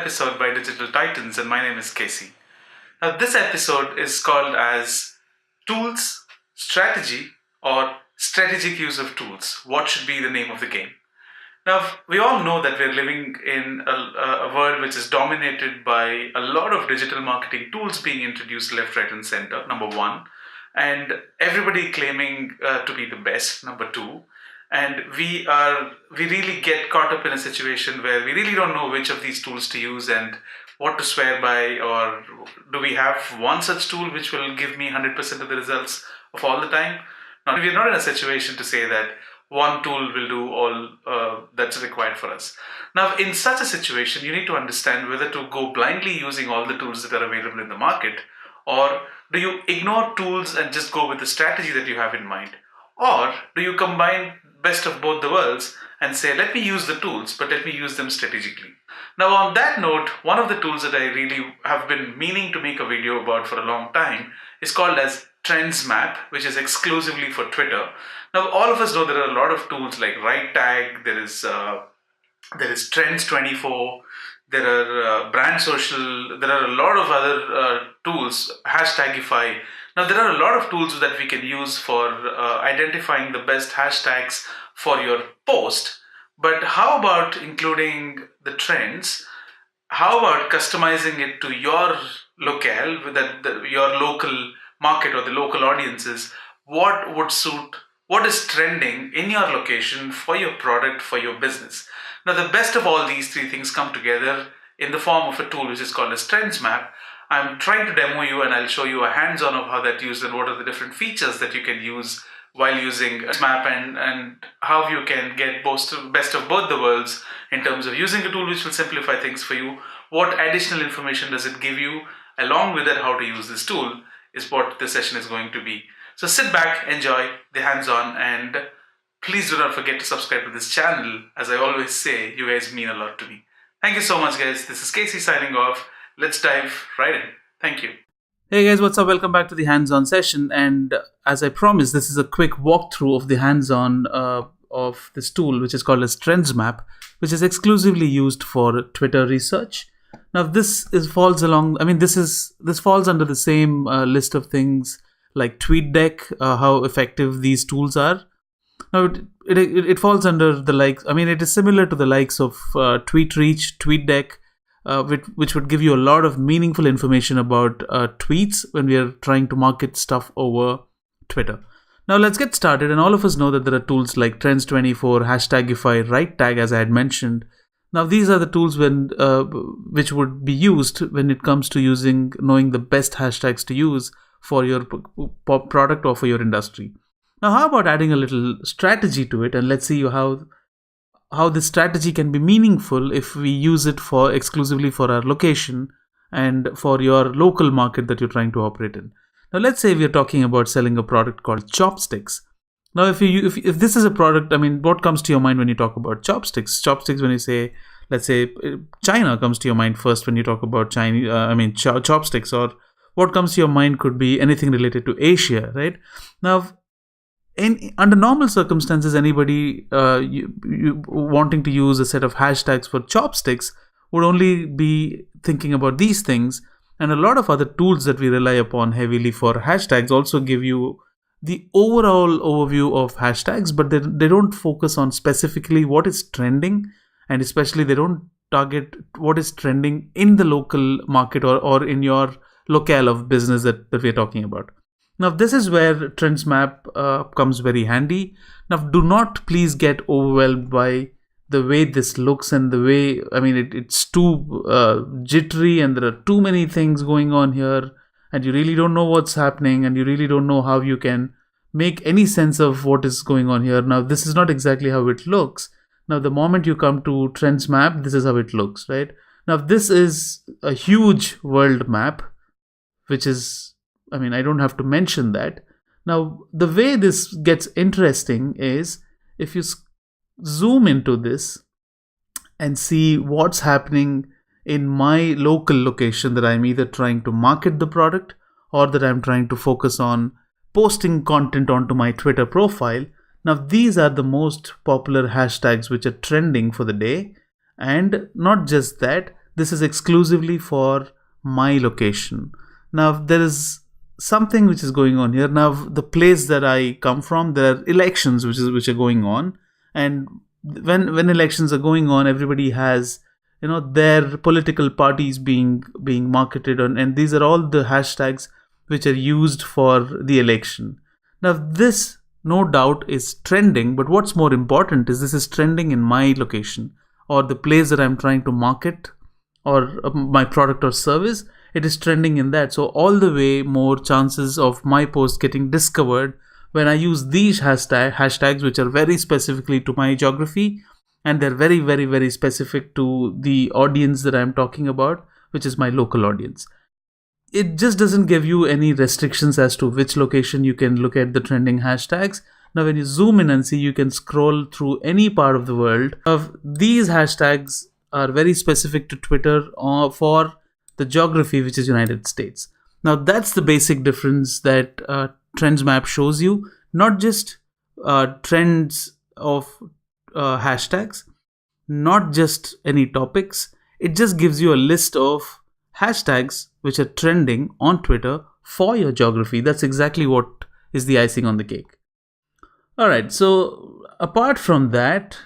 episode by Digital Titans, and my name is Casey. Now, this episode is called as Tools, Strategy, or Strategic Use of Tools. What should be the name of the game? Now, we all know that we're living in a world which is dominated by a lot of digital marketing tools being introduced left, right, and center, number one, and everybody claiming to be the best, number two. And we really get caught up in a situation where we really don't know which of these tools to use and what to swear by, or do we have one such tool which will give me 100% of the results of all the time? Now, we're not in a situation to say that one tool will do all that's required for us. Now, in such a situation, you need to understand whether to go blindly using all the tools that are available in the market, or do you ignore tools and just go with the strategy that you have in mind? Or do you combine best of both the worlds and say, let me use the tools, but let me use them strategically? Now, on that note, one of the tools that I really have been meaning to make a video about for a long time is called as Trends Map, which is exclusively for Twitter. Now, all of us know there are a lot of tools like RightTag, there is Trends24, there are Brand Social, there are a lot of other tools, Hashtagify. Now, there are a lot of tools that we can use for identifying the best hashtags for your post. But how about including the trends? How about customizing it to your locale, your local market or the local audiences? What would suit, what is trending in your location for your product, for your business? Now, the best of all these three things come together in the form of a tool which is called as Trends Map. I'm trying to demo you, and I'll show you a hands-on of how that's used and what are the different features that you can use while using a map, and how you can get best of both the worlds in terms of using a tool which will simplify things for you. What additional information does it give you? Along with it, how to use this tool is what this session is going to be. So sit back, enjoy the hands-on, and please do not forget to subscribe to this channel. As I always say, you guys mean a lot to me. Thank you so much, guys. This is Casey signing off. Let's dive right in. Thank you. Hey guys, what's up? Welcome back to the hands-on session. And as I promised, this is a quick walkthrough of the hands-on of this tool, which is called as Trends Map, which is exclusively used for Twitter research. Now, this falls under the same list of things like TweetDeck, how effective these tools are. Now, it falls under the likes. It is similar to the likes of TweetReach, TweetDeck, which would give you a lot of meaningful information about tweets when we are trying to market stuff over Twitter. Now, let's get started. And all of us know that there are tools like Trends24, Hashtagify, RightTag, as I had mentioned. Now, these are the tools which would be used when it comes to knowing the best hashtags to use for your product or for your industry. Now, how about adding a little strategy to it, and let's see how this strategy can be meaningful if we use it exclusively for our location and for your local market that you're trying to operate in. Now, let's say we're talking about selling a product called chopsticks. Now, if this is a product, what comes to your mind when you talk about chopsticks? Chopsticks, when you say, let's say, China comes to your mind first when you talk about chopsticks, or what comes to your mind could be anything related to Asia, right? Now, under normal circumstances, anybody wanting to use a set of hashtags for chopsticks would only be thinking about these things. And a lot of other tools that we rely upon heavily for hashtags also give you the overall overview of hashtags, but they don't focus on specifically what is trending, and especially they don't target what is trending in the local market or in your locale of business that we're talking about. Now, this is where Trends Map comes very handy. Now, do not please get overwhelmed by the way this looks and the way, it's too jittery, and there are too many things going on here, and you really don't know what's happening, and you really don't know how you can make any sense of what is going on here. Now, this is not exactly how it looks. Now, the moment you come to Trends Map, this is how it looks, right? Now, this is a huge world map, which is, I don't have to mention that. Now, the way this gets interesting is if you zoom into this and see what's happening in my local location that I'm either trying to market the product or that I'm trying to focus on posting content onto my Twitter profile. Now, these are the most popular hashtags which are trending for the day. And not just that, this is exclusively for my location. Now there is something which is going on here. Now the place that I come from, there are elections which are going on, and when elections are going on, everybody has their political parties being marketed on, and these are all the hashtags which are used for the election. Now this no doubt is trending, but what's more important is this is trending in my location or the place that I'm trying to market or my product or service. It is trending in that, so all the way more chances of my post getting discovered when I use these hashtags which are very specifically to my geography, and they're very very very specific to the audience that I'm talking about, which is my local audience. It just doesn't give you any restrictions as to which location you can look at the trending hashtags. Now when you zoom in and see, you can scroll through any part of the world. These hashtags are very specific to Twitter for the geography, which is United States. Now that's the basic difference that Trends Map shows you. Not just trends of hashtags, not just any topics. It just gives you a list of hashtags which are trending on Twitter for your geography. That's exactly what is the icing on the cake. Alright, so apart from that,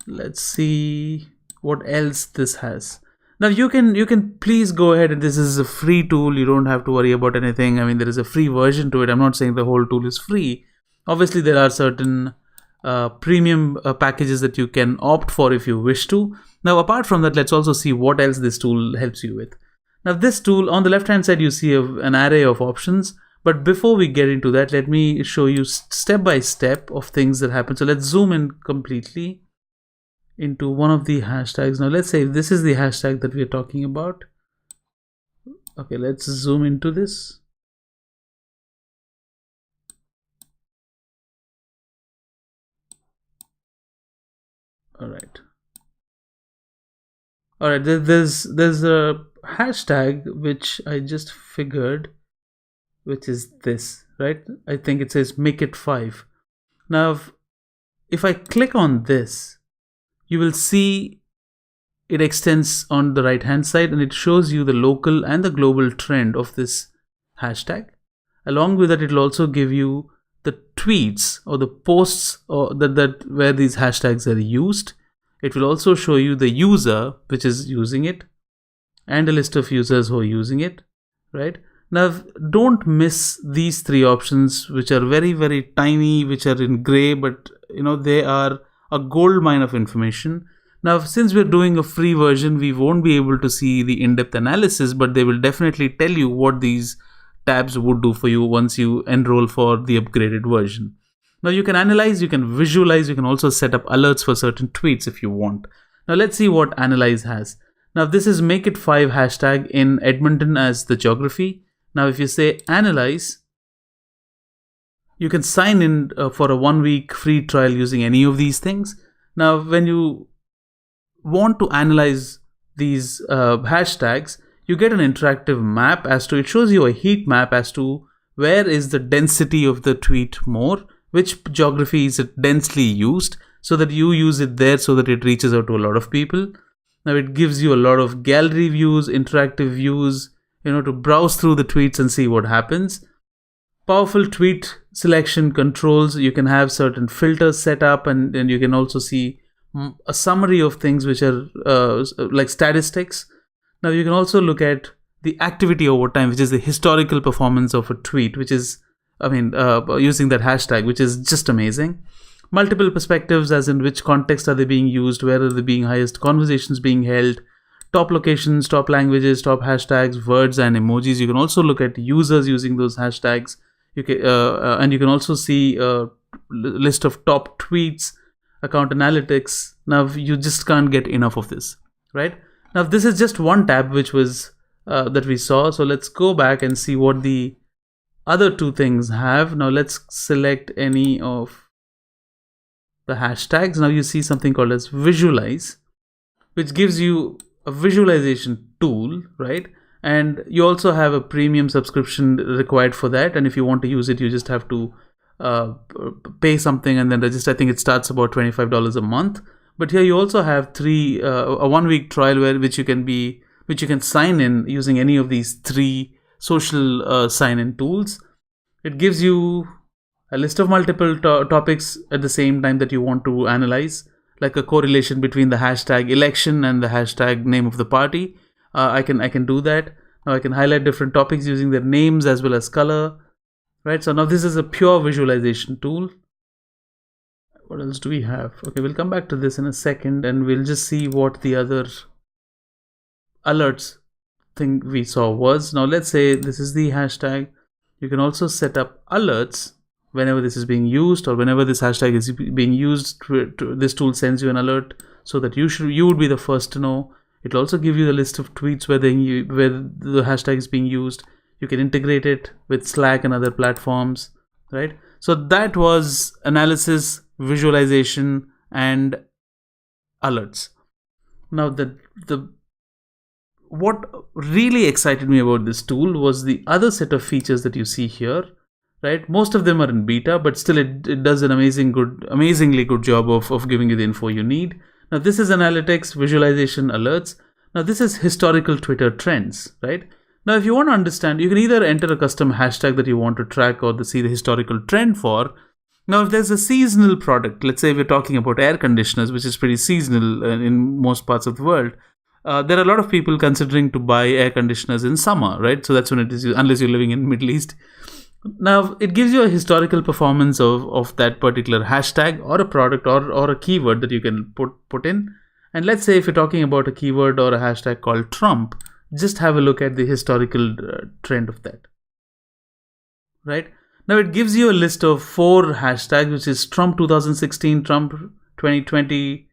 let's see what else this has. Now you can please go ahead, and this is a free tool. You don't have to worry about anything. I mean, there is a free version to it. I'm not saying the whole tool is free. Obviously, there are certain premium packages that you can opt for if you wish to. Now, apart from that, let's also see what else this tool helps you with. Now, this tool, on the left hand side, you see an array of options. But before we get into that, let me show you step by step of things that happen. So let's zoom in completely into one of the hashtags. Now let's say this is the hashtag that we are talking about. Okay, let's zoom into this. All right, there's a hashtag which I just figured, which is this, right? I think it says make it 5. Now if I click on this, you will see it extends on the right hand side, and it shows you the local and the global trend of this hashtag. Along with that, it will also give you the tweets or the posts or that where these hashtags are used. It will also show you the user which is using it and a list of users who are using it, right? Now don't miss these 3 options, which are very very tiny, which are in gray, but they are a gold mine of information. Now since we're doing a free version, we won't be able to see the in-depth analysis, but they will definitely tell you what these tabs would do for you once you enroll for the upgraded version. Now you can analyze, you can visualize, you can also set up alerts for certain tweets if you want. Now let's see what Analyze has. Now this is make it 5 hashtag in Edmonton as the geography. Now if you say Analyze, you can sign in for a 1-week free trial using any of these things. Now when you want to analyze these hashtags, you get an interactive map as to, it shows you a heat map as to where is the density of the tweet more, which geography is it densely used, so that you use it there so that it reaches out to a lot of people. Now it gives you a lot of gallery views, interactive views, to browse through the tweets and see what happens. Powerful tweet selection controls. You can have certain filters set up, and you can also see a summary of things which are like statistics. Now you can also look at the activity over time, which is the historical performance of a tweet, which is, using that hashtag, which is just amazing. Multiple perspectives, as in which context are they being used, where are the being highest conversations being held, top locations, top languages, top hashtags, words and emojis. You can also look at users using those hashtags. You can, and you can also see a list of top tweets, account analytics. Now you just can't get enough of this, right? Now this is just one tab which was that we saw. So let's go back and see what the other 2 things have. Now let's select any of the hashtags. Now you see something called as Visualize, which gives you a visualization tool, right? And you also have a premium subscription required for that, and if you want to use it, you just have to pay something and then register. I think it starts about $25 a month. But here you also have a 1-week trial which you can be which you can sign in using any of these three social sign-in tools. It gives you a list of multiple topics at the same time that you want to analyze, like a correlation between the hashtag election and the hashtag name of the party. I can do that. Now I can highlight different topics using their names as well as color. Right. So now this is a pure visualization tool. What else do we have? Okay, we'll come back to this in a second, and we'll just see what the other alerts thing we saw was. Now let's say this is the hashtag. You can also set up alerts whenever this is being used, or whenever this hashtag is being used. This tool sends you an alert so that you would be the first to know. It'll also give you the list of tweets where the hashtag is being used. You can integrate it with Slack and other platforms, right? So that was analysis, visualization, and alerts. Now what really excited me about this tool was the other set of features that you see here, right? Most of them are in beta, but still it does an amazingly good job of giving you the info you need. Now this is analytics, visualization, alerts. Now this is historical Twitter trends, right? Now if you want to understand, you can either enter a custom hashtag that you want to track or to see the historical trend for. Now if there's a seasonal product, let's say we're talking about air conditioners, which is pretty seasonal in most parts of the world, there are a lot of people considering to buy air conditioners in summer, right? So that's when it is, unless you're living in the Middle East. Now it gives you a historical performance of that particular hashtag or a product or a keyword that you can put in. And let's say if you're talking about a keyword or a hashtag called Trump, just have a look at the historical trend of that, right? Now it gives you a list of 4 hashtags, which is Trump 2016, Trump 2020,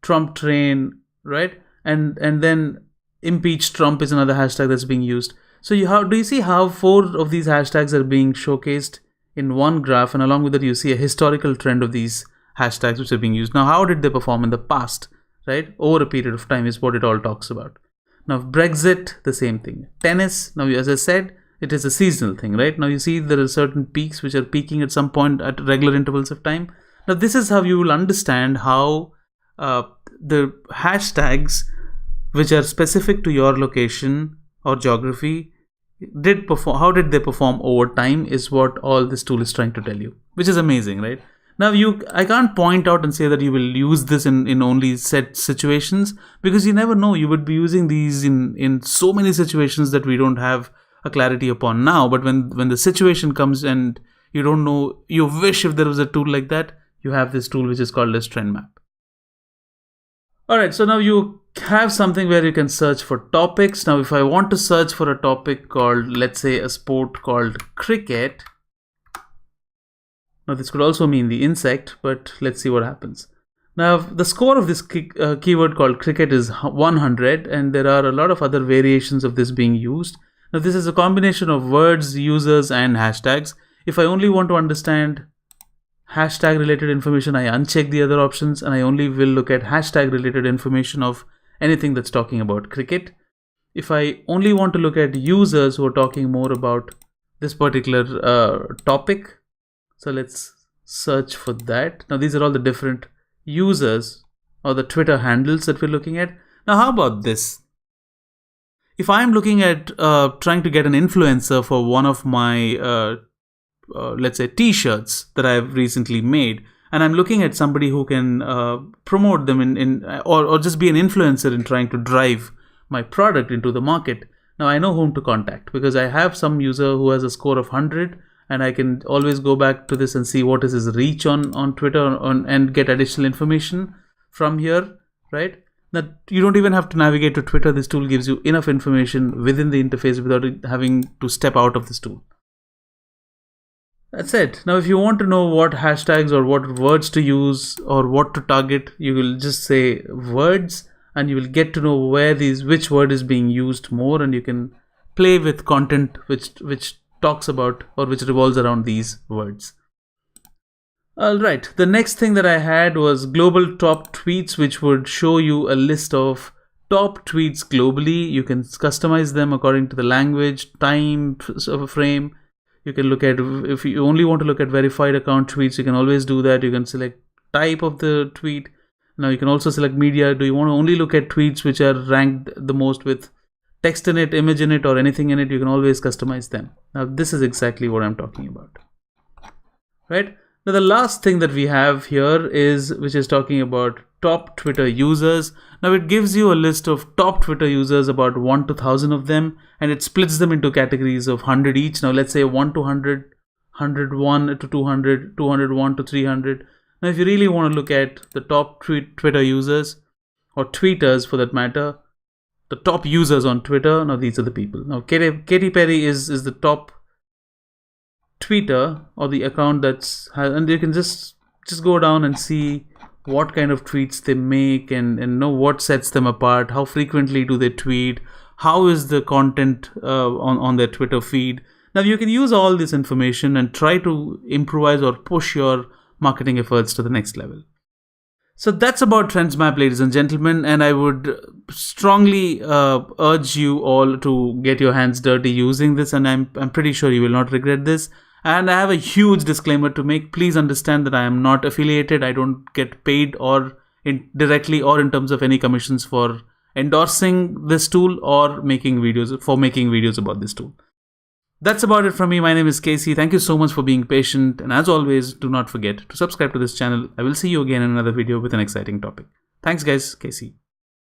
Trump train, right? And then impeach Trump is another hashtag that's being used. So do you see how 4 of these hashtags are being showcased in one graph, and along with that you see a historical trend of these hashtags which are being used. Now how did they perform in the past, right? Over a period of time is what it all talks about. Now Brexit, the same thing. Tennis, now as I said, it is a seasonal thing, right? Now you see there are certain peaks which are peaking at some point at regular intervals of time. Now this is how you will understand how the hashtags which are specific to your location or geography how did they perform over time is what all this tool is trying to tell you, which is amazing, right? Now I can't point out and say that you will use this in only set situations, because you never know. You would be using these in so many situations that we don't have a clarity upon now. But when the situation comes and you don't know, you wish if there was a tool like that, you have this tool which is called as Trend Map. Alright, so now you have something where you can search for topics. Now if I want to search for a topic called, let's say, a sport called cricket. Now this could also mean the insect, but let's see what happens. Now the score of this keyword called cricket is 100, and there are a lot of other variations of this being used. Now this is a combination of words, users, and hashtags. If I only want to understand hashtag related information, I uncheck the other options, and I only will look at hashtag related information of anything that's talking about cricket. If I only want to look at users who are talking more about this particular topic, so let's search for that. Now these are all the different users or the Twitter handles that we're looking at. Now how about this? If I'm looking at trying to get an influencer for one of my let's say t-shirts that I've recently made, and I'm looking at somebody who can promote them or just be an influencer in trying to drive my product into the market. Now I know whom to contact, because I have some user who has a score of 100, and I can always go back to this and see what is his reach on Twitter and get additional information from here, right? Now you don't even have to navigate to Twitter. This tool gives you enough information within the interface without having to step out of this tool. That's it. Now if you want to know what hashtags or what words to use or what to target, you will just say words, and you will get to know which word is being used more, and you can play with content which talks about or which revolves around these words. Alright, the next thing that I had was global top tweets, which would show you a list of top tweets globally. You can customize them according to the language, time frame. You can look at, if you only want to look at verified account tweets, you can always do that. You can select type of the tweet. Now you can also select media. Do you want to only look at tweets which are ranked the most with text in it, image in it, or anything in it, you can always customize them. Now, this is exactly what I'm talking about. Right? Now, the last thing that we have here which is talking about top Twitter users. Now, it gives you a list of top Twitter users, about 1 to 1,000 of them, and it splits them into categories of 100 each. Now, let's say 1 to 100, 101 to 200, 201 to 300. Now, if you really want to look at the top Twitter users, or tweeters for that matter, the top users on Twitter, now these are the people. Now, Katy Perry is the top tweeter, or the account and you can just go down and see what kind of tweets they make, and know what sets them apart, how frequently do they tweet, how is the content on their Twitter feed. Now, you can use all this information and try to improvise or push your marketing efforts to the next level. So that's about TrendsMap, ladies and gentlemen, and I would strongly urge you all to get your hands dirty using this, and I'm pretty sure you will not regret this. And I have a huge disclaimer to make. Please understand that I am not affiliated. I don't get paid directly or in terms of any commissions for endorsing this tool or making videos about this tool. That's about it from me. My name is Casey. Thank you so much for being patient. And as always, do not forget to subscribe to this channel. I will see you again in another video with an exciting topic. Thanks, guys. Casey.